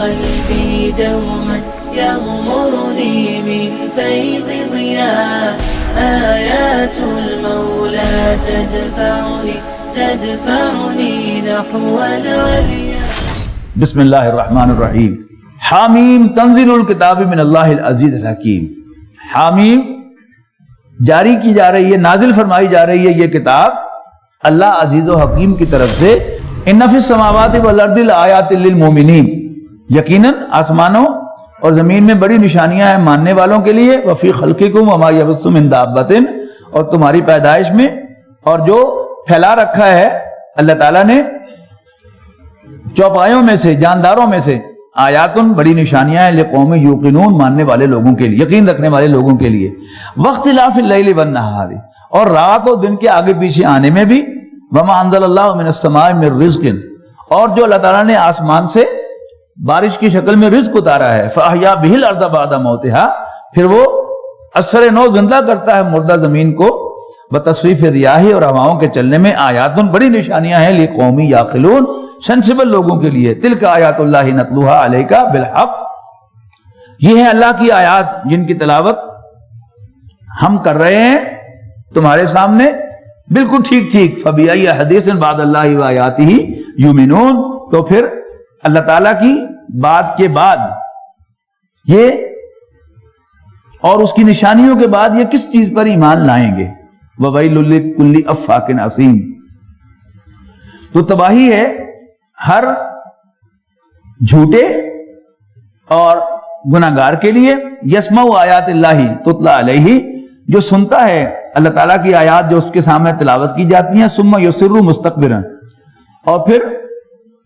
قلبي دوما يغمرني من فيض ضياء آيات المولى تدفعني نحو العليا. بسم اللہ الرحمن الرحیم. حامیم تنزیل الکتاب من اللہ العزیز الحکیم. حامیم جاری کی جا رہی ہے، نازل فرمائی جا رہی ہے یہ کتاب اللہ عزیز و حکیم کی طرف سے. ان فی السماوات والارض لآیات للمؤمنین، یقیناً آسمانوں اور زمین میں بڑی نشانیاں ہیں ماننے والوں کے لیے. وفی خلقکم وما یبث من دابۃ، اور تمہاری پیدائش میں اور جو پھیلا رکھا ہے اللہ تعالیٰ نے چوپایوں میں سے، جانداروں میں سے. آیاتن بڑی نشانیاں ہیں لقوم یوقنون، ماننے والے لوگوں کے لیے، یقین رکھنے والے لوگوں کے لیے. واختلاف اللیل والنہار، اور رات اور دن کے آگے پیچھے آنے میں بھی. وما انزل اللہ من السماء من رزق، اور جو اللہ تعالیٰ نے آسمان سے بارش کی شکل میں رزق اتارا ہے. فاحیا بہ الارض بعد موتہا، پھر وہ اثر نو زندہ کرتا ہے مردہ زمین کو. بتصریف الریاح، اور ہواؤں کے چلنے میں. آیاتن بڑی نشانیاں ہیں لقوم یعقلون، سینسیبل لوگوں کے لیے. تلک آیات اللہ نتلوہا علیک بالحق، یہ ہیں اللہ کی آیات جن کی تلاوت ہم کر رہے ہیں تمہارے سامنے بالکل ٹھیک ٹھیک. فبأی حدیث بعد اللہ وآیاتہ یؤمنون، تو پھر اللہ تعالیٰ کی بات کے بعد یہ اور اس کی نشانیوں کے بعد یہ کس چیز پر ایمان لائیں گے. وویل لکل افاک اثیم، تو تباہی ہے ہر جھوٹے اور گناہگار کے لیے. یسمع آیات اللہ تتلی علیہ، جو سنتا ہے اللہ تعالیٰ کی آیات جو اس کے سامنے تلاوت کی جاتی ہیں. ثم یصر مستکبرا، اور پھر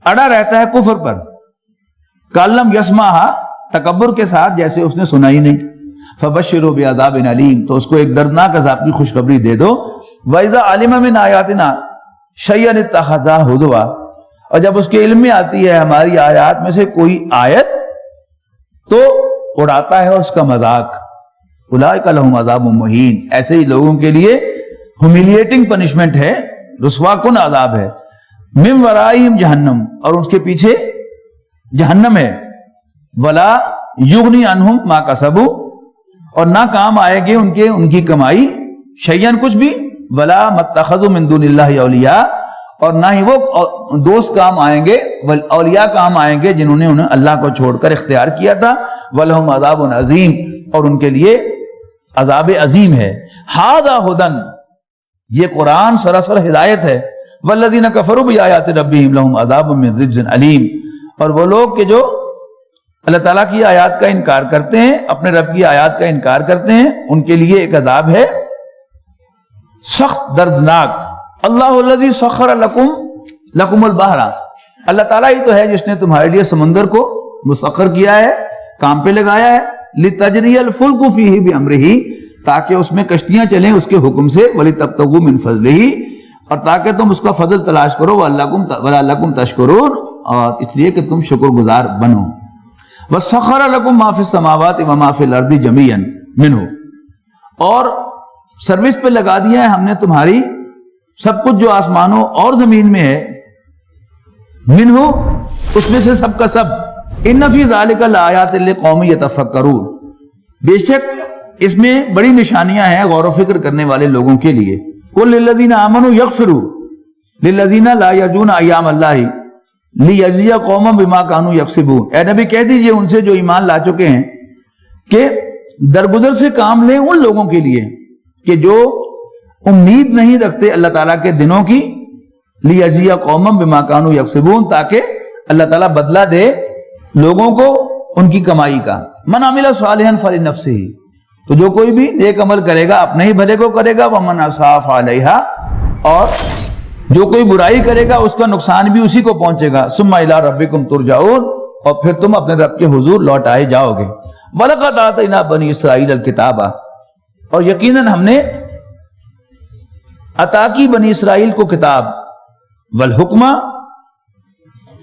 اڑا رہتا ہے کفر پر. کالم یسمعھا، تکبر کے ساتھ جیسے اس نے سنا ہی نہیں. فبشروا بعذاب علیم، تو اس کو ایک دردناک عذاب کی خوشخبری دے دو. وَإِذَا عَلِمَ مِنْ آیَاتِنَا شَيْئًا اتَّخَذَهُ ہُزُوًا، اور جب اس کے علم میں آتی ہے ہماری آیات میں سے کوئی آیت تو اڑاتا ہے اس کا مذاق. اولئک لہم عذاب مہین، ایسے ہی لوگوں کے لیے ہیوملیٹنگ پنشمنٹ ہے، رسوا کن عذاب ہے. من ورائہم جہنم، اور ان کے پیچھے جہنم ہے. ولا یغنی عنہم ما کسبوا، اور نہ کام آئے گے ان کی کمائی. شیئن کچھ بھی. ولا متخذوا من دون اللہ اولیاء، اور نہ ہی وہ دوست کام آئیں گے، اولیاء کام آئیں گے جنہوں نے انہیں اللہ کو چھوڑ کر اختیار کیا تھا. وَلَهُمْ عَذَابٌ عَظِيمٌ، اور ان کے لیے عذاب عظیم ہے. هَذَا هُدًى، یہ قرآن سراسر ہدایت ہے. وَالَّذِينَ كَفَرُوا بِآيَاتِ رَبِّهِمْ لَهُمْ عَذَابٌ مِّن رِجْزٍ أَلِيمٌ، اور وہ لوگ کہ جو اللہ تعالیٰ کی آیات کا انکار کرتے ہیں، اپنے رب کی آیات کا انکار کرتے ہیں، ان کے لیے ایک عذاب ہے سخت دردناک. اللہ الذی سخر لکم البحر، اللہ تعالیٰ ہی تو ہے جس نے تمہارے لیے سمندر کو مسخر کیا ہے، کام پہ لگایا ہے. لتجری الفلک فیہ بامرہ، تاکہ اس میں کشتیاں چلیں اس کے حکم سے. ولتبتغوا من فضلہ، اور تاکہ تم اس کا فضل تلاش کرو. ولعلکم تشکرون، اور اس لیے کہ تم شکر گزار بنو. وسخر لکم ما فی السماوات وما فی الارض جميعا منہ، اور سروس پہ لگا دیا ہے ہم نے تمہاری سب کچھ جو آسمانوں اور زمین میں ہے. منہ، اس میں سے سب کا سب. ان فی ذلک لآیات لقوم یتفکرون، بے شک اس میں بڑی نشانیاں ہیں غور و فکر کرنے والے لوگوں کے لیے. قل للذین آمنوا یغفروا للذین لا یرجون ایام اللہ لیجزی قوما بما کانوا یکسبون. اے نبی کہہ دیجئے ان سے جو ایمان لا چکے ہیں کہ درگزر سے کام لیں ان لوگوں کے لیے کہ جو امید نہیں رکھتے اللہ تعالیٰ کے دنوں کی. لیجزی قوما بما کانوا یکسبون، تاکہ اللہ تعالیٰ بدلہ دے لوگوں کو ان کی کمائی کا. من عمل صالحا فلنفسہ، تو جو کوئی بھی نیک عمل کرے گا اپنے ہی بھلے کو کرے گا. ومن اساء فعلیہا، اور جو کوئی برائی کرے گا اس کا نقصان بھی اسی کو پہنچے گا. ثم الی ربکم ترجعون، اور پھر تم اپنے رب کے حضور لوٹ آئے جاؤ گے. وَلَقَدْ آتَيْنَا بَنِي إِسْرَائِيلَ الْكِتَابَ، اور یقیناً ہم نے عطا کی بنی اسرائیل کو کتاب. والحکمہ،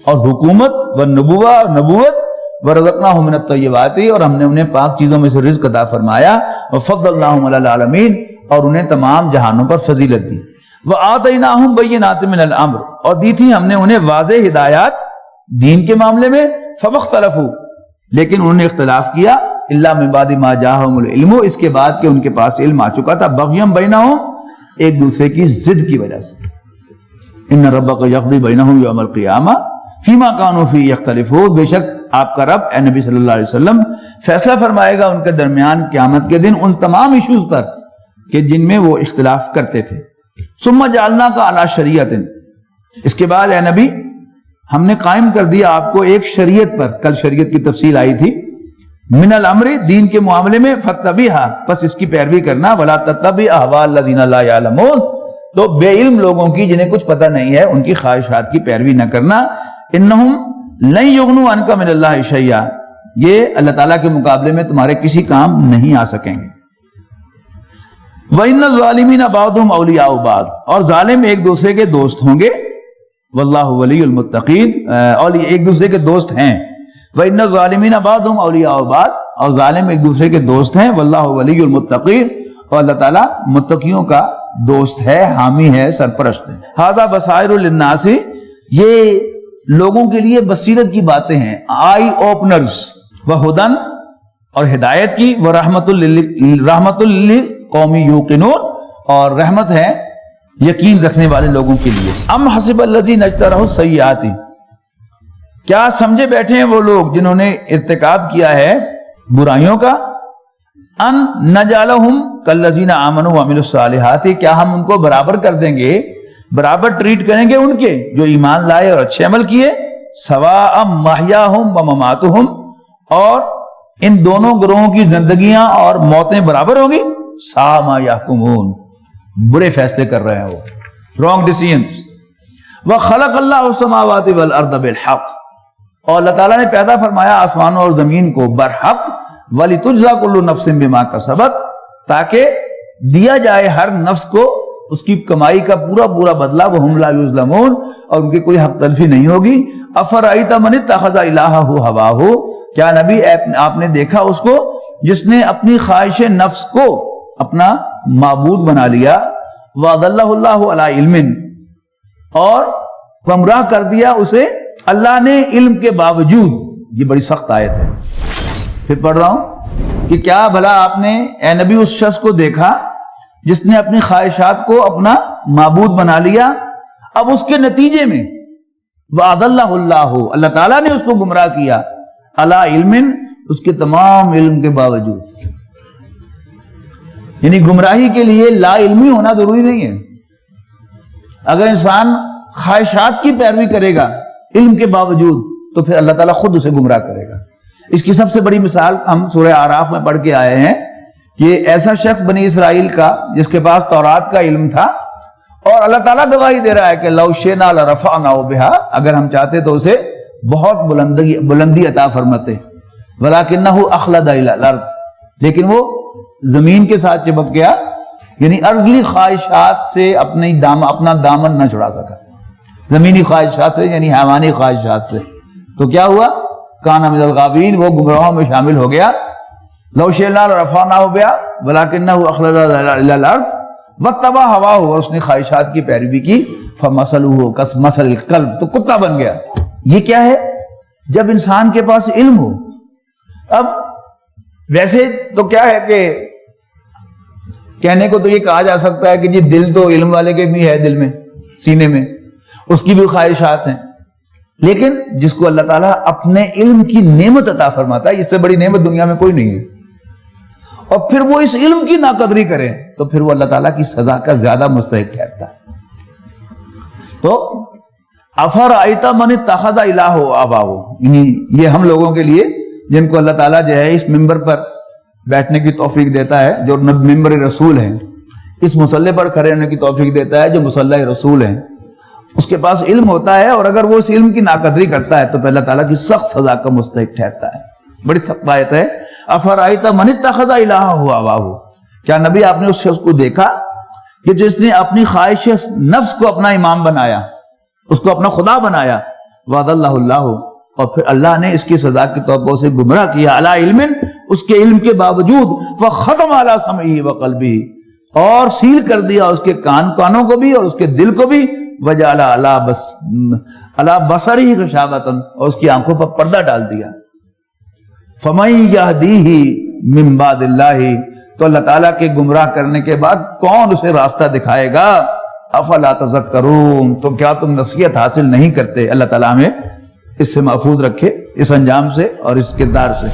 اور حکومت. والنبوہ، اور نبوت. ورزقناہم من الطیبات، اور ہم نے انہیں پاک چیزوں میں سے رزق عطا فرمایا. وفضلناہم علی العالمین، اور انہیں تمام جہانوں پر فضیلت دی. وآتیناہم بینات من الامر، اور دی تھی ہم نے انہیں واضح ہدایات دین کے معاملے میں. فمختلفوا، لیکن انہوں نے اختلاف کیا، الا من بعد ما جاءہم العلم، اس کے بعد کہ ان کے پاس علم آ چکا تھا، بغیم بینہم، ایک دوسرے کی ضد کی وجہ سے۔ ان ربک یقضی بینہم یوم القیامہ فیما کانوا فیہ یختلفون، بے شک آپ کا رب اے نبی صلی اللہ علیہ وسلم فیصلہ فرمائے گا ان کے درمیان قیامت کے دن ان تمام ایشوز پر کہ جن میں وہ اختلاف کرتے تھے۔ ثم جعلناک علی شریعۃ، اس کے بعد اے نبی ہم نے قائم کر دیا آپ کو ایک شریعت پر، کل شریعت کی تفصیل آئی تھی، من الامر، دین کے معاملے میں، فاتبعھا، پس اس کی پیروی کرنا، ولا تتبع اہواء الذین لا یعلمون، تو بے علم لوگوں کی جنہیں کچھ پتہ نہیں ہے ان کی خواہشات کی پیروی نہ کرنا، انہم لن یغنوا عنک من اللہ شیئا، یہ اللہ تعالیٰ کے مقابلے میں تمہارے کسی کام نہیں آ سکیں گے۔ وَإِنَّ الظَّالِمِينَ بَعْضُهُمْ أَوْلِيَاءُ بَعْضٍ، اور ظالم ایک دوسرے کے دوست ہوں گے، واللہ ولی المتقین، اور یہ ایک دوسرے کے دوست ہیں۔ وَإِنَّ الظَّالِمِينَ بَعْضُهُمْ أَوْلِيَاءُ بَعْضٍ، اور ظالم ایک دوسرے کے دوست ہیں، واللہ ولی المتقین، اور اللہ تعالیٰ متقیوں کا دوست ہے، حامی ہے، سرپرست ہے۔ ھذا بصائر للناس، یہ لوگوں کے لیے بصیرت کی باتیں ہیں، آئی اوپنرز، وہدن، اور ہدایت کی، ورحمت للقوم یوقنون، اور رحمت ہے یقین رکھنے والے لوگوں کے لیے۔ ام حسب الذین اجترحوا السیئات، کیا سمجھے بیٹھے ہیں وہ لوگ جنہوں نے ارتکاب کیا ہے برائیوں کا، ان نجعلہم کالذین آمنوا وعملوا الصالحات، کیا ہم ان کو برابر کر دیں گے، برابر ٹریٹ کریں گے ان کے جو ایمان لائے اور اچھے عمل کیے، سواء محیاہم ومماتہم، اور ان دونوں گروہوں کی زندگیاں اور موتیں برابر ہوں گی، ساء ما یحکمون، برے فیصلے کر رہے ہیں وہ، رانگ ڈیسیژنز۔ وخلق اللہ السماوات والارض بالحق، اور اللہ تعالیٰ نے پیدا فرمایا آسمانوں اور زمین کو برحق، وَلِتُجْزَى كُلُّ نَفْسٍ بِمَا كَسَبَتْ، تاکہ دیا جائے ہر نفس کو اس کی کمائی کا پورا پورا بدلہ، وَهُمْ لَا يُظْلَمُونَ، اور ان کی کوئی حق تلفی نہیں ہوگی۔ أَفَرَأَيْتَ مَنِ اتَّخَذَ إِلَٰهَهُ هَوَاهُ، کیا نبی آپ نے دیکھا اس کو جس نے اپنی خواہش نفس کو اپنا معبود بنا لیا، وَأَضَلَّهُ اللَّهُ عَلَىٰ عِلْمٍ، اور گمراہ کر دیا اسے اللہ نے علم کے باوجود۔ یہ بڑی سخت آیت ہے، پھر پڑھ رہا ہوں کہ کیا بھلا آپ نے اے نبی اس شخص کو دیکھا جس نے اپنی خواہشات کو اپنا معبود بنا لیا، اب اس کے نتیجے میں وَأَضَلَّهُ اللَّهُ، اللہ تعالیٰ نے اس کو گمراہ کیا، عَلَىٰ عِلْمٍ، اس کے تمام علم کے باوجود۔ یعنی گمراہی کے لیے لا علمی ہونا ضروری نہیں ہے، اگر انسان خواہشات کی پیروی کرے گا علم کے باوجود تو پھر اللہ تعالیٰ خود اسے گمراہ کرے گا۔ اس کی سب سے بڑی مثال ہم سورہ اعراف میں پڑھ کے آئے ہیں کہ ایسا شخص بنی اسرائیل کا جس کے پاس تورات کا علم تھا، اور اللہ تعالیٰ گواہی دے رہا ہے کہ لو شئنا لرفعناه بها، اگر ہم چاہتے تو اسے بہت بلندی عطا فرماتے، ولکنہ اخلد الی الارض، لیکن وہ زمین کے ساتھ چپک گیا، یعنی ارضی خواہشات سے اپنا دامن نہ چھڑا سکا، زمینی خواہشات سے یعنی حیوانی خواہشات سے، تو کیا ہوا، کان من الغاوین، وہ گمراہوں میں شامل ہو گیا۔ لو شئنا لرفعناه بها ولکنہ اخلد الی الارض واتبع ہواہ، اور اس نے خواہشات کی پیروی کی، فمثلہ کمثل الکلب، تو کتا بن گیا۔ یہ کیا ہے؟ جب انسان کے پاس علم ہو۔ اب ویسے تو کیا ہے کہ کہنے کو تو یہ کہا جا سکتا ہے کہ جی دل تو علم والے کے بھی ہے، دل میں، سینے میں اس کی بھی خواہشات ہیں، لیکن جس کو اللہ تعالیٰ اپنے علم کی نعمت عطا فرماتا ہے، اس سے بڑی نعمت دنیا میں کوئی نہیں ہے، اور پھر وہ اس علم کی ناقدری کرے تو پھر وہ اللہ تعالیٰ کی سزا کا زیادہ مستحق ٹھہرتا ہے۔ تو افرأیت من اتخذ الہہ آباہ، یہ ہم لوگوں کے لیے جن کو اللہ تعالیٰ جو ہے اس ممبر پر بیٹھنے کی توفیق دیتا ہے، جو ممبر رسول ہیں، اس مصلی پر کھڑے ہونے کی توفیق دیتا ہے جو مصلی رسول ہیں، اس کے پاس علم ہوتا ہے، اور اگر وہ اس علم کی ناقدری کرتا ہے تو پھر اللہ تعالیٰ کی سخت سزا کا مستحق ٹھہرتا ہے۔ بڑی سخت آیت ہے۔ افرأیت من اتخذ الہہ آباہ، کیا نبی آپ نے اس شخص کو دیکھا کہ جس نے اپنی خواہش نفس کو اپنا امام بنایا، اس کو اپنا خدا بنایا، وَأَضَلَّهُ اللَّهُ، اور پھر اللہ نے اس کی سزا کے طور پر اسے گمراہ کیا، عَلَىٰ عِلْمٍ، اس کے علم کے باوجود، فَخَتَمَ عَلَىٰ سَمْعِهِ وَقَلْبِهِ، اور سیل کر دیا اس کے کانوں کو بھی اور اس کے دل کو بھی، وجعل علی بصرہ غشاوۃ، اور اس کی آنکھوں پر پردہ ڈال دیا. فمن یہدیہ من بعد اللہ، تو اللہ تعالیٰ کے گمراہ کرنے کے بعد کون اسے راستہ دکھائے گا؟ افلا تذکرون، تو کیا تم نصیحت حاصل نہیں کرتے؟ اللہ تعالیٰ ہمیں اس سے محفوظ رکھے، اس انجام سے اور اس کردار سے.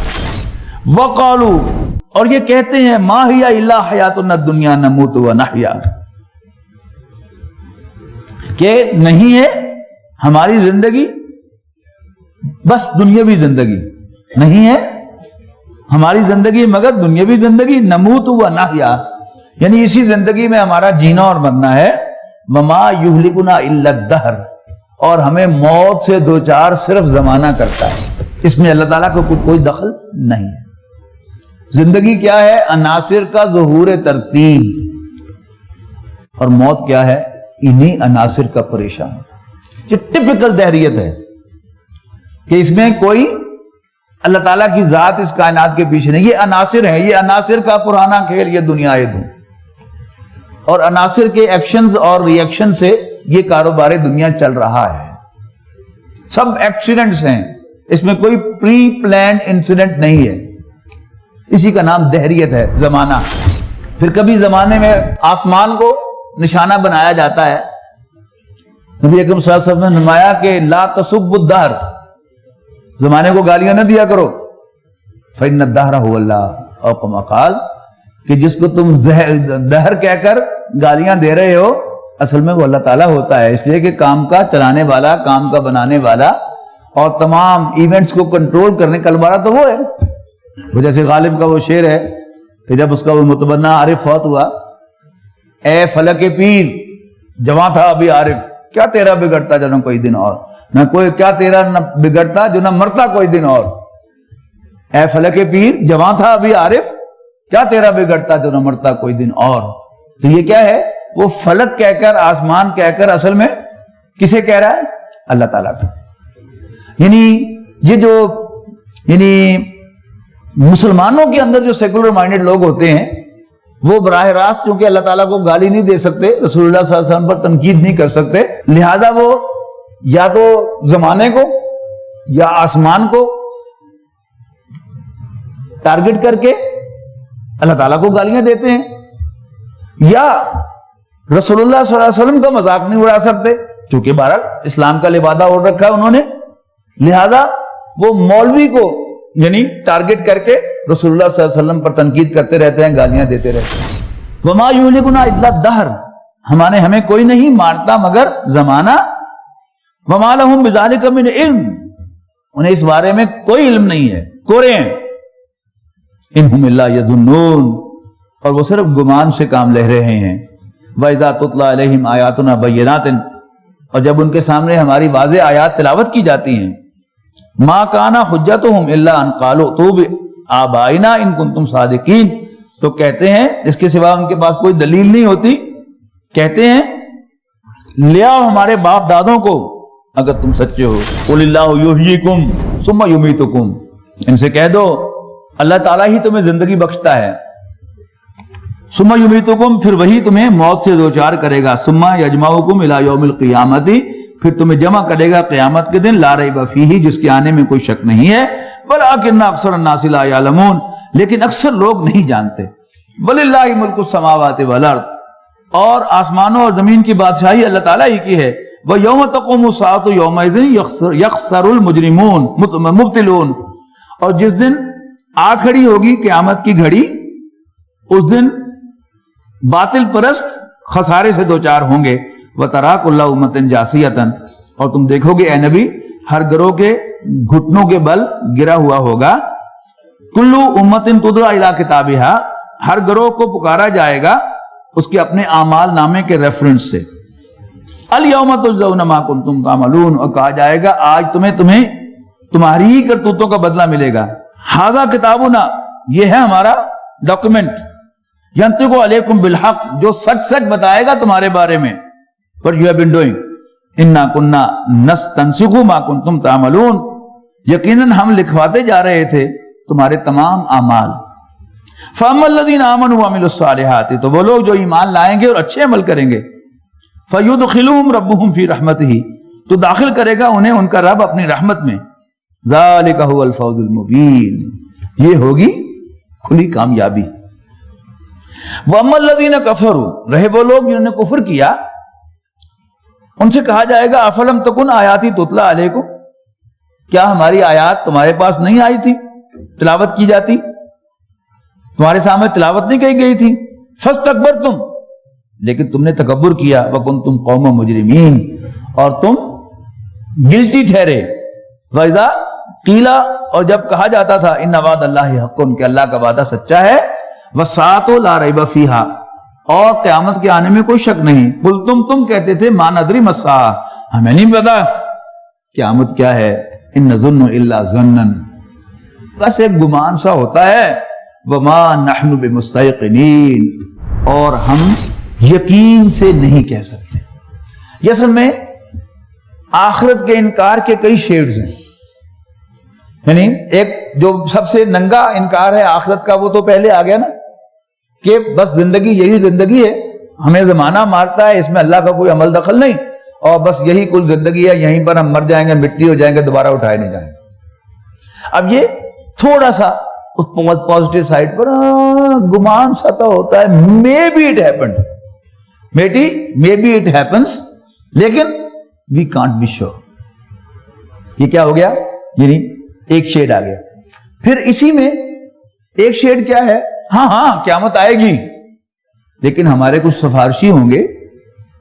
وقالوا، اور یہ کہتے ہیں ما ہی الا حیاتنا الدنیا نموت ونحیا، کہ نہیں ہے ہماری زندگی بس دنیاوی زندگی، نہیں ہے ہماری زندگی مگر دنیاوی زندگی. نموت ونحیا، یعنی اسی زندگی میں ہمارا جینا اور مرنا ہے. وما یہلکنا الا الدہر، اور ہمیں موت سے دوچار صرف زمانہ کرتا ہے، اس میں اللہ تعالیٰ کو کوئی دخل نہیں ہے. زندگی کیا ہے؟ عناصر کا ظہور ترتیب، اور موت کیا ہے؟ انہی عناصر کا پریشان. یہ ٹپیکل دہریت ہے کہ اس میں کوئی اللہ تعالیٰ کی ذات اس کائنات کے پیچھے نہیں. یہ عناصر ہیں، یہ عناصر کا پرانا کھیل، یہ دنیا ہے دوں، اور عناصر کے ایکشنز اور ری ایکشن سے یہ کاروبار دنیا چل رہا ہے. سب ایکسیڈنٹس ہیں، اس میں کوئی پری پلانڈ انسیڈنٹ نہیں ہے. اسی کا نام دہریت ہے، زمانہ. پھر کبھی زمانے میں آسمان کو نشانہ بنایا جاتا ہے. نبی اکرم صلی اللہ علیہ وسلم نے نمایا کہ لا تسبوا الدہر، زمانے کو گالیاں نہ دیا کرو. فإن الدہر هو اللہ، او کما قال، کہ جس کو تم دہر کہہ کر گالیاں دے رہے ہو اصل میں وہ اللہ تعالیٰ ہوتا ہے. اس لیے کہ کام کا چلانے والا، کام کا بنانے والا اور تمام ایونٹس کو کنٹرول کرنے کا والا تو وہ ہے. وہ جیسے غالب کا وہ شعر ہے کہ جب اس کا وہ متبنہ عارف فوت ہوا، اے فلک پیر جواں تھا ابھی عارف، کیا تیرا بگڑتا جو نہ کوئی دن اور، نہ کوئی کیا تیرا نہ بگڑتا جو نہ مرتا کوئی دن اور. اے فلک پیر جواں تھا ابھی عارف، کیا تیرا بگڑتا جو نہ مرتا کوئی دن اور. تو یہ کیا ہے؟ وہ فلک کہہ کر، آسمان کہہ کر اصل میں کسے کہہ رہا ہے؟ اللہ تعالیٰ کو. یعنی یہ جو مسلمانوں کے اندر جو سیکولر مائنڈڈ لوگ ہوتے ہیں وہ براہ راست چونکہ اللہ تعالیٰ کو گالی نہیں دے سکتے، رسول اللہ صلی اللہ علیہ وسلم پر تنقید نہیں کر سکتے، لہذا وہ یا تو زمانے کو یا آسمان کو ٹارگٹ کر کے اللہ تعالیٰ کو گالیاں دیتے ہیں، یا رسول اللہ صلی اللہ علیہ وسلم کا مذاق نہیں اڑا سکتے چونکہ بہرحال اسلام کا لبادہ اوڑھ رکھا ہے انہوں نے، لہذا وہ مولوی کو یعنی ٹارگٹ کر کے رسول اللہ صلی اللہ علیہ وسلم پر تنقید کرتے رہتے ہیں، گالیاں دیتے رہتے ہیں. وما یہلکنا الا الدہر، ہمیں کوئی نہیں مارتا مگر زمانہ. وما لہم بذالک من علم، انہیں اس بارے میں کوئی علم نہیں ہے، کورے ہیں. انہم الا یظنون، اور وہ صرف گمان سے کام لے رہے ہیں. وَإِذَا تُتْلَى عَلَيْهِمْ آيَاتُنَا بَيِّنَاتٍ، اور جب ان کے سامنے ہماری واضح آیات تلاوت کی جاتی ہیں، مَا كَانَ حُجَّتُهُمْ إِلَّا أَنْ قَالُوا ائْتُوا بِآبَائِنَا إِن كُنتُمْ صَادِقِينَ، تو کہتے ہیں اس کے سوا ان کے پاس کوئی دلیل نہیں ہوتی، کہتے ہیں لے آؤ ہمارے باپ دادوں کو اگر تم سچے ہو. قُلِ اللَّهُ يُحْيِيكُمْ ثُمَّ يُمِيتُكُمْ، ان سے کہہ دو اللہ تعالیٰ ہی تمہیں زندگی بخشتا ہے. ثُمَّ يُمِيتُكُمْ، پھر وہی تمہیں موت سے دوچار کرے گا. ثُمَّ يَجْمَعُكُمْ إِلَى يَوْمِ الْقِيَامَةِ، پھر تمہیں جمع کرے گا قیامت کے دن. لا ریب فیہ، جس کے آنے میں کوئی شک نہیں ہے. وَلَٰكِنَّ أَكْثَرَ النَّاسِ لَا يَعْلَمُونَ، لیکن اکثر لوگ نہیں جانتے. وَلِلَّهِ مُلْكُ السَّمَاوَاتِ وَالْأَرْضِ، اور آسمانوں اور زمین کی بادشاہی اللہ تعالیٰ ہی کی ہے. وَيَوْمَ تَقُومُ السَّاعَةُ يَوْمَئِذٍ يَخْسَرُ الْمُجْرِمُونَ مُبْطِلُونَ، اور جس دن آ کھڑی ہوگی قیامت کی گھڑی، اس دن باطل پرست خسارے سے دوچار ہوں گے. وَتَرَىٰ كُلَّ أُمَّةٍ جَاثِيَةً، اور تم دیکھو گے اے نبی ہر گروہ کے گھٹنوں کے بل گرا ہوا ہوگا. کلو امتن تدعا الی کتابہا، ہر گروہ کو پکارا جائے گا اس کے اپنے اعمال نامے کے ریفرنس سے. الیوم تجزون ما کنتم تعملون، اور کہا جائے گا آج تمہیں تمہاری ہی کرتوتوں کا بدلہ ملے گا. ھذا کتابنا، یہ ہے ہمارا ڈاکومنٹ. ینطق علیکم بالحق، جو سچ سچ بتائے گا تمہارے بارے میں. What you have been doing. انا کننا نستنسخ ما کنتم تعملون، یقیناً ہم لکھواتے جا رہے تھے تمہارے تمام اعمال. فاما الذین آمنوا وعملوا الصالحات، تو وہ لوگ جو ایمان لائیں گے اور اچھے عمل کریں گے. فَيُدْخِلُهُمْ رَبُّهُمْ فِي رَحْمَتِهِ، تو داخل کرے گا انہیں ان کا رب اپنی رحمت میں. ذَلِكَ هُوَ الْفَوْزُ الْمُبِينُ، یہ ہوگی کھلی کامیابی. وَأَمَّا الَّذِينَ كَفَرُوا، رہے وہ لوگ جنہوں نے کفر کیا، ان سے کہا جائے گا أَفَلَمْ تَكُنْ آيَاتِي تُتْلَى عَلَيْكُمْ، کیا ہماری آیات تمہارے پاس نہیں آئی تھی، تلاوت کی جاتی، تمہارے سامنے تلاوت نہیں کہی گئی تھی. فَاسْتَكْبَرْتُمْ، لیکن تم نے تکبر کیا. وَكُنْتُمْ قَوْمًا مُجْرِمِينَ، اور تم گلٹی ٹھہرے. وَإِذَا قِيلَ، اور جب کہا جاتا تھا إِنَّ وعد اللَّهِ حَقٌّ، کہ اللہ کا وعدہ سچا ہے. وَالسَّاعَةُ لَا رَيْبَ فِيهَا، اور قیامت کے آنے میں کوئی شک نہیں. قُلْتُمْ، تم کہتے تھے مَا نَدْرِي مَا السَّاعَةُ، ہمیں نہیں پتا قیامت کیا ہے. إِن نَظُنُّ إِلَّا ظَنًّا، بس ایک گمان سا ہوتا ہے. وَمَا نَحْنُ بِمُسْتَيْقِنِينَ، اور ہم یقین سے نہیں کہہ سکتے. یہ اصل میں آخرت کے انکار کے کئی شیڈز ہیں. یعنی ایک جو سب سے ننگا انکار ہے آخرت کا، وہ تو پہلے آ گیا نا، کہ بس زندگی یہی زندگی ہے، ہمیں زمانہ مارتا ہے، اس میں اللہ کا کوئی عمل دخل نہیں، اور بس یہی کل زندگی ہے، یہیں پر ہم مر جائیں گے، مٹی ہو جائیں گے، دوبارہ اٹھائے نہیں جائیں گے. اب یہ تھوڑا سا اس پازیٹیو سائڈ پر گمان سا تو ہوتا ہے. Maybe it happened, maybe it happens, لیکن وی کانٹ بی شور. یہ کیا ہو گیا؟ یعنی ایک شیڈ آ گیا. پھر اسی میں ایک شیڈ کیا ہے؟ ہاں قیامت آئے گی، لیکن ہمارے کچھ سفارشی ہوں گے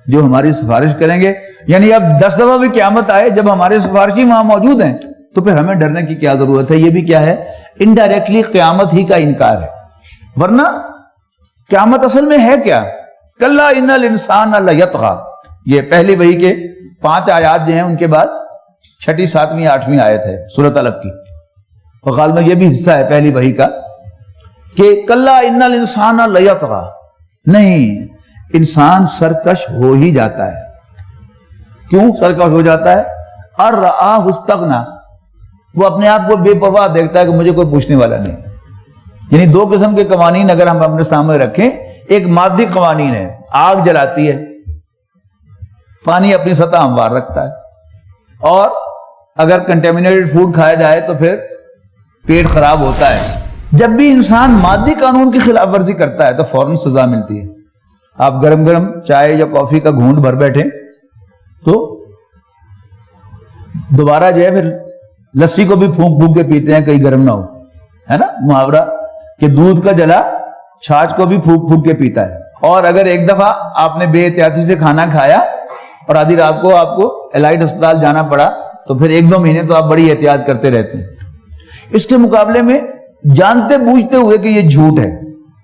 جو ہماری سفارش کریں گے. یعنی اب 10 دفعہ بھی قیامت آئے، جب ہمارے سفارشی وہاں موجود ہیں تو پھر ہمیں ڈرنے کی کیا ضرورت ہے؟ یہ بھی کیا ہے؟ انڈائریکٹلی قیامت ہی کا انکار ہے. ورنہ قیامت اصل میں ہے کیا؟ کلا ان الانسان لیطغی، یہ پہلی وحی کے 5 آیات جو ہیں ان کے بعد 6، 7، 8ویں آیت ہے سورۃ الق کی. وقال میں یہ بھی حصہ ہے پہلی وحی کا کہ کلا ان الانسان لیطغی، نہیں، انسان سرکش ہو ہی جاتا ہے. کیوں سرکش ہو جاتا ہے؟ ارآہ استغنی، وہ اپنے آپ کو بے پرواہ دیکھتا ہے کہ مجھے کوئی پوچھنے والا نہیں. یعنی 2 قسم کے قوانین اگر ہم اپنے سامنے رکھیں، ایک مادی قوانین ہے، آگ جلاتی ہے، پانی اپنی سطح ہموار رکھتا ہے، اور اگر کنٹامینیٹڈ فوڈ کھایا جائے تو پھر پیٹ خراب ہوتا ہے. جب بھی انسان مادی قانون کی خلاف ورزی کرتا ہے تو فوراً سزا ملتی ہے. آپ گرم گرم چائے یا کافی کا گھونٹ بھر بیٹھیں تو دوبارہ جو ہے پھر لسی کو بھی پھونک پھونک کے پیتے ہیں کہیں گرم نہ ہو، ہے نا محاورہ کہ دودھ کا جلا چھاچھ کو بھی پھونک پھونک کے پیتا ہے. اور اگر ایک دفعہ آپ نے بے احتیاطی سے کھانا کھایا اور آدھی رات کو آپ کو الائٹ ہسپتال جانا پڑا تو پھر 1-2 مہینے تو آپ بڑی احتیاط کرتے رہتے ہیں. اس کے مقابلے میں جانتے بوجھتے ہوئے کہ یہ جھوٹ ہے،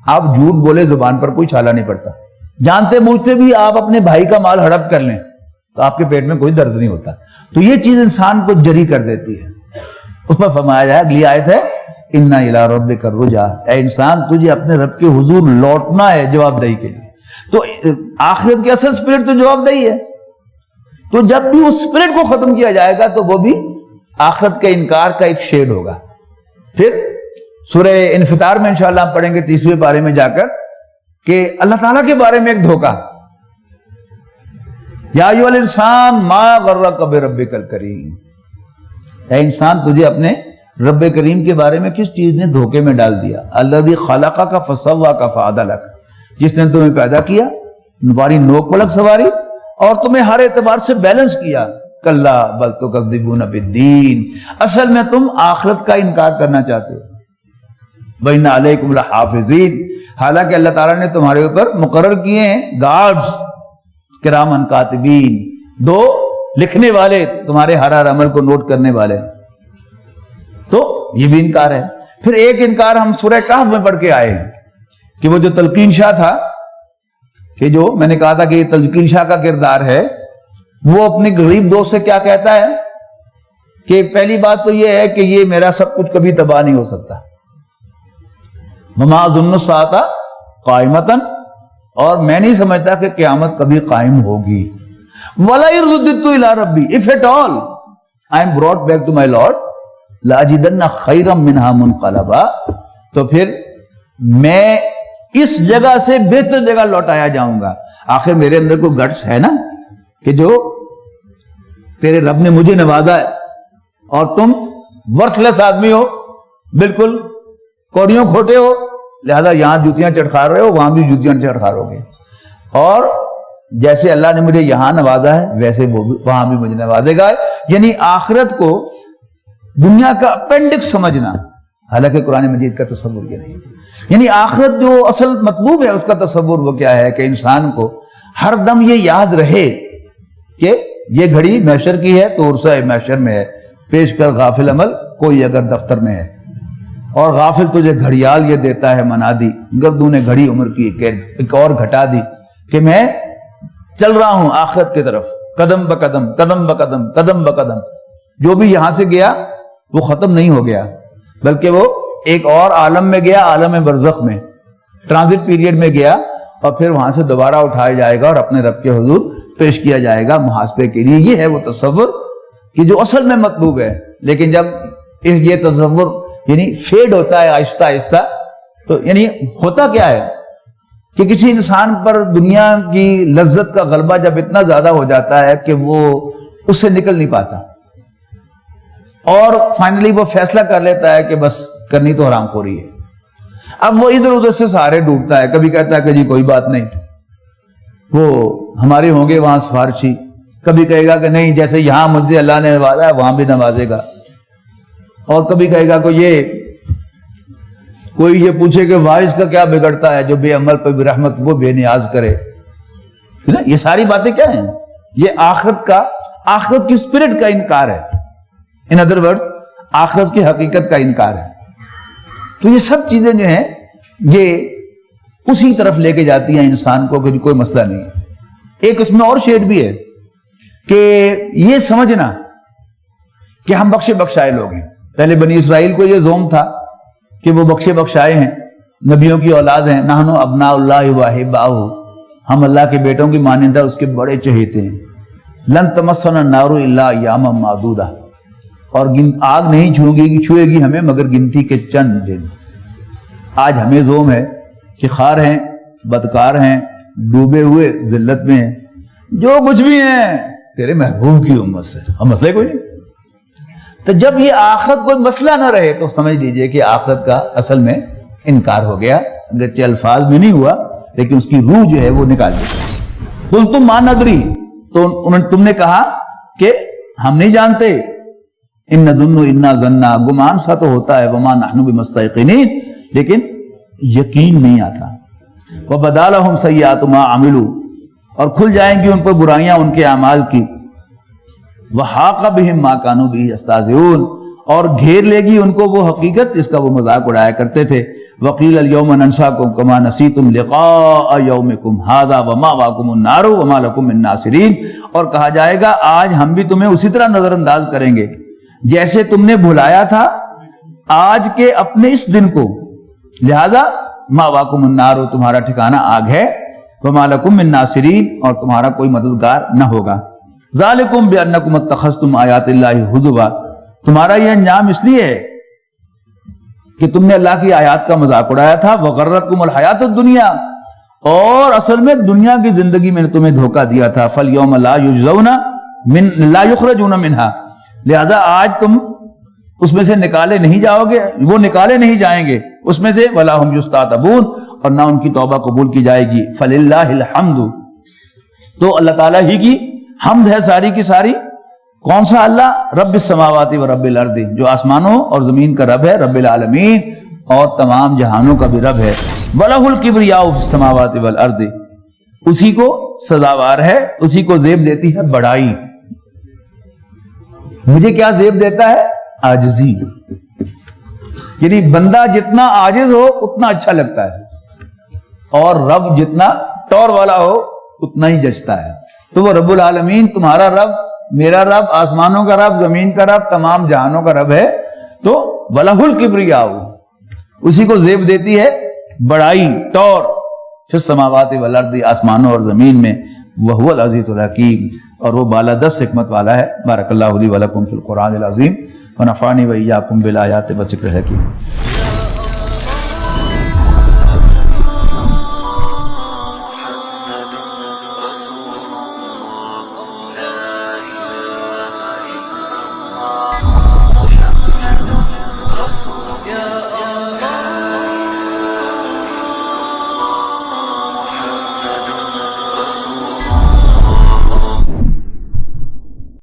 آپ جھوٹ بولے زبان پر کوئی چھالا نہیں پڑتا. جانتے بوجھتے بھی آپ اپنے بھائی کا مال ہڑپ کر لیں تو آپ کے پیٹ میں کوئی درد نہیں ہوتا. تو یہ چیز انسان کو جری کر دیتی ہے. اس پر فرمایا جائے، اگلی آیت ہے اِنَّ إِلَىٰ رَبِّكَ الرُّجْعَىٰ، اے انسان تجھے اپنے رب کے حضور لوٹنا ہے جواب دہی کے لیے. تو آخرت کی اصل اسپرٹ تو جواب دہی ہے. تو جب بھی اس اسپرٹ کو ختم کیا جائے گا تو وہ بھی آخرت کے انکار کا ایک شیڈ ہوگا. پھر سورہ انفطار میں انشاءاللہ ہم پڑھیں گے 30ویں پارے میں جا کر کہ اللہ تعالیٰ کے بارے میں ایک دھوکہ، یا ایھا الانسان ما غرک بربک الکریم، اے انسان تجھے اپنے رب کریم کے بارے میں کس چیز نے دھوکے میں ڈال دیا؟ الذی خلقک فسواک فعدلک، جس نے تمہیں پیدا کیا، تمہاری نوک پلک سواری اور تمہیں ہر اعتبار سے بیلنس کیا. کلا بل تکذبون بالدین، اصل میں تم آخرت کا انکار کرنا چاہتے ہو. وَإِنَّ عَلَيْكُمْ لَحَافِظِينَ، حالانکہ اللہ تعالیٰ نے تمہارے اوپر مقرر کیے ہیں گارڈز کرامن کاتبین، 2 لکھنے والے، تمہارے ہر عمل کو نوٹ کرنے والے. تو یہ بھی انکار ہے. پھر ایک انکار ہم سورہ کہف میں پڑھ کے آئے ہیں کہ وہ جو تلقین شاہ تھا، کہ جو میں نے کہا تھا کہ یہ تلقین شاہ کا کردار ہے، وہ اپنے غریب دوست سے کیا کہتا ہے کہ پہلی بات تو یہ ہے کہ یہ میرا سب کچھ کبھی تباہ نہیں ہو سکتا. وَمَا أَظُنُّ السَّاعَةَ قَائِمَةً، اور میں نہیں سمجھتا کہ قیامت کبھی قائم ہوگی. وَلَئِن رُدِدتُّ إِلَىٰ رَبِّي، if at all I am brought back to my Lord لَأَجِدَنَّ خَيْرًا مِنْهَا مُنْقَلَبًا، تو پھر میں اس جگہ سے بہتر جگہ لوٹایا جاؤں گا. آخر میرے اندر کوئی گٹس ہے نا کہ جو تیرے رب نے مجھے نوازا ہے اور تم ورتھ لیس آدمی ہو، بالکل کوڑیوں کھوٹے ہو، لہذا یہاں جوتیاں چٹکھا رہے ہو، وہاں بھی جوتیاں چٹکھارو گے، اور جیسے اللہ نے مجھے یہاں نوازا ہے ویسے وہ بھی وہاں بھی مجھے نوازے گا. یعنی آخرت کو دنیا کا اپینڈکس سمجھنا، حالانکہ قرآن مجید کا تصور یہ نہیں. یعنی آخرت جو اصل مطلوب ہے اس کا تصور وہ کیا ہے کہ انسان کو ہر دم یہ یاد رہے کہ یہ گھڑی محشر کی ہے تو عرصہ محشر میں ہے، پیش کر غافل عمل کوئی اگر دفتر میں ہے، اور غافل تجھے گھڑیال یہ دیتا ہے منادی، گردوں نے گھڑی عمر کی ایک اور گھٹا دی کہ میں چل رہا ہوں آخرت کی طرف، قدم بقدم قدم بقدم قدم بقدم. جو بھی یہاں سے گیا وہ ختم نہیں ہو گیا، بلکہ وہ ایک اور عالم میں گیا، عالم برزخ میں ٹرانزٹ پیریڈ میں گیا، اور پھر وہاں سے دوبارہ اٹھایا جائے گا اور اپنے رب کے حضور پیش کیا جائے گا محاسبے کے لیے. یہ ہے وہ تصور کہ جو اصل میں مطلوب ہے. لیکن جب یہ تصور یعنی فیڈ ہوتا ہے آہستہ آہستہ، تو یعنی ہوتا کیا ہے کہ کسی انسان پر دنیا کی لذت کا غلبہ جب اتنا زیادہ ہو جاتا ہے کہ وہ اس سے نکل نہیں پاتا، اور فائنلی وہ فیصلہ کر لیتا ہے کہ بس کرنی تو حرام خوری ہے. اب وہ ادھر ادھر سے سارے ڈوبتا ہے، کبھی کہتا ہے کہ جی کوئی بات نہیں، وہ ہمارے ہوں گے وہاں سفارشی، کبھی کہے گا کہ نہیں جیسے یہاں مجھے اللہ نے نوازا ہے وہاں بھی نوازے گا، اور کبھی کہے گا کہ کوئی یہ پوچھے کہ وائز کا کیا بگڑتا ہے جو بے عمل پہ برحمت وہ بے نیاز کرے. یہ ساری باتیں کیا ہیں؟ یہ آخرت کی اسپرٹ کا انکار ہے. ان ادر ورڈ آخرت کی حقیقت کا انکار ہے. تو یہ سب چیزیں جو ہیں یہ اسی طرف لے کے جاتی ہیں انسان کو کہ کوئی مسئلہ نہیں ہے. ایک اس میں اور شیڈ بھی ہے کہ یہ سمجھنا کہ ہم بخشے بخشائے لوگ ہیں. پہلے بنی اسرائیل کو یہ زوم تھا کہ وہ بخشے بخشائے ہیں، نبیوں کی اولاد ہیں، نحنو ابناء اللہ واحباؤ، ہم اللہ کے بیٹوں کی مانندہ اس کے بڑے چہیتے ہیں. لن تمسنا النار الا ایاما معدودہ، اور آگ نہیں چھوئے گی ہمیں مگر گنتی کے چند دن. آج ہمیں زوم ہے کہ خار ہیں، بدکار ہیں، ڈوبے ہوئے ذلت میں ہیں، جو کچھ بھی ہیں تیرے محبوب کی امت سے، ہم مسئلے کوئی نہیں. تو جب یہ آخرت کوئی مسئلہ نہ رہے تو سمجھ لیجئے کہ آخرت کا اصل میں انکار ہو گیا. اگرچہ الفاظ میں نہیں ہوا لیکن اس کی روح جو ہے وہ نکال دی. قل تم ما ندری، تو تم نے کہا کہ ہم نہیں جانتے. ان نظن انا ظننا، گمان سا تو ہوتا ہے، وما نحن بمستيقنين، لیکن یقین نہیں آتا. وبدا لهم سیئات ما عملوا، اور کھل جائیں گی ان پر برائیاں ان کے اعمال کی. وحاق بهم ما كانوا به يستهزئون، اور گھیر لے گی ان کو وہ حقیقت جس کا وہ مذاق اڑایا کرتے تھے. وقیل اليوم ننساكم كما نسيتم لقاء يومكم هذا ومأواكم النار وما لكم من ناصرين، اور کہا جائے گا آج ہم بھی تمہیں اسی طرح نظر انداز کریں گے جیسے تم نے بھلایا تھا آج کے اپنے اس دن کو. لہذا مأواكم النار، تمہارا ٹھکانہ آگ ہے، وما لكم من ناصرين، اور تمہارا کوئی مددگار نہ ہوگا. ذالکم بانکم اتخذتم آیات اللہ ہزوا، تمہارا یہ انجام اس لیے ہے کہ تم نے اللہ کی آیات کا مذاق اڑایا تھا. وغرتکم الحیات الدنیا، اور اصل میں دنیا کی زندگی میں نے تمہیں دھوکہ دیا تھا. فالیوم لا یجزون لا یخرجون منہا، لہذا آج تم اس میں سے نکالے نہیں جاؤ گے، وہ نکالے نہیں جائیں گے اس میں سے. ولا ہم یستعتبون، اور نہ ان کی توبہ قبول کی جائے گی. فللہ الحمد، تو اللہ تعالیٰ ہی کی حمد ہے ساری کی ساری. کون سا اللہ؟ رب السماوات و رب الارض، جو آسمانوں اور زمین کا رب ہے، رب العالمین، اور تمام جہانوں کا بھی رب ہے. وَلَهُ الْكِبْرِيَاءُ فِي السَّمَاوَاتِ وَالْأَرْضِ، اسی کو سزاوار ہے، اسی کو زیب دیتی ہے بڑائی. مجھے کیا زیب دیتا ہے؟ عاجزی. یعنی بندہ جتنا عاجز ہو اتنا اچھا لگتا ہے، اور رب جتنا ٹور والا ہو اتنا ہی جچتا ہے. تو وہ رب العالمین تمہارا رب، میرا رب، آسمانوں کا رب، زمین کا رب، تمام جہانوں کا رب ہے. تو وَلَهُ الْكِبْرِيَاءُ، اسی کو زیب دیتی ہے بڑائی، ٹور، فِي السَّمَاوَاتِ وَالْأَرْضِ، آسمانوں اور زمین میں. وَهُوَ الْعَزِيزُ الْحَكِيمُ، اور وہ بالادست حکمت والا ہے. بارک اللہ لی ولکم فی القرآن العظیم، ونفعنی وإیاکم بالآیات والذکر الحکیم.